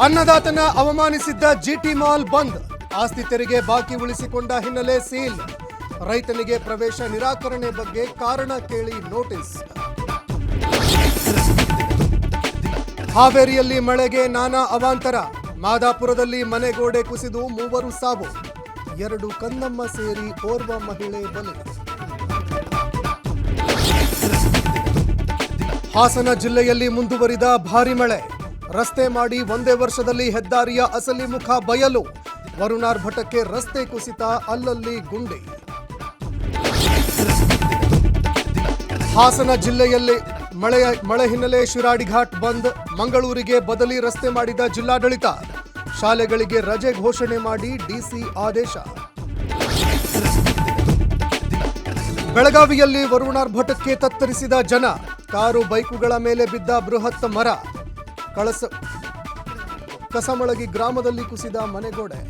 ಅನ್ನದಾತನ ಅವಮಾನಿಸಿದ್ದ ಜಿಟಿ mall ಬಂದ್, ಆಸ್ತಿ ತೆರಿಗೆ ಬಾಕಿ ಉಳಿಸಿಕೊಂಡ ಹಿನ್ನೆಲೆ ಸೀಲ್. ರೈತನಿಗೆ ಪ್ರವೇಶ ನಿರಾಕರಣೆ ಬಗ್ಗೆ ಕಾರಣ ಕೇಳಿ ನೋಟಿಸ್. ಹಾವೇರಿಯಲ್ಲಿ ಮಳೆಗೆ ನಾನಾ ಅವಾಂತರ, ಮಾದಾಪುರದಲ್ಲಿ ಮನೆಗೋಡೆ ಕುಸಿದು 3 ಸಾವು, 2 ಕನ್ನಮ್ಮ ಸೇರಿ ಓರ್ವ ಮಹಿಳೆ ಬಲಿ. ಹಾಸನ ಜಿಲ್ಲೆಯಲ್ಲಿ ಮುಂದುವರಿದ ಭಾರಿ ಮಳೆ, ರಸ್ತೆ ಮಾಡಿ ಒಂದೇ ವರ್ಷದಲ್ಲಿ ಹೆದ್ದಾರಿಯ ಅಸಲಿ ಮುಖ ಬಯಲು. ವರುಣಾರ್ಭಟಕ್ಕೆ ರಸ್ತೆ ಕುಸಿತ, ಅಲ್ಲಲ್ಲಿ ಗುಂಡಿ. ಹಾಸನ ಜಿಲ್ಲೆಯಲ್ಲಿ ಮಳೆ ಹಿನ್ನೆಲೆ ಶಿರಾಡಿ ಘಾಟ್ ಬಂದ್, ಮಂಗಳೂರಿಗೆ ಬದಲಿ ರಸ್ತೆ ಮಾಡಿದ ಜಿಲ್ಲಾಡಳಿತ. ಶಾಲೆಗಳಿಗೆ ರಜೆ ಘೋಷಣೆ ಮಾಡಿ ಡಿಸಿ ಆದೇಶ. ಬೆಳಗಾವಿಯಲ್ಲಿ ವರುಣಾರ್ಭಟಕ್ಕೆ ತತ್ತರಿಸಿದ ಜನ, ಕಾರು ಬೈಕುಗಳ ಮೇಲೆ ಬಿದ್ದ ಬೃಹತ್ ಮರ. ಕಸಮಳಗಿ ಗ್ರಾಮದಲ್ಲಿ ಕುಸಿದ ಮನೆಗೋಡೆ.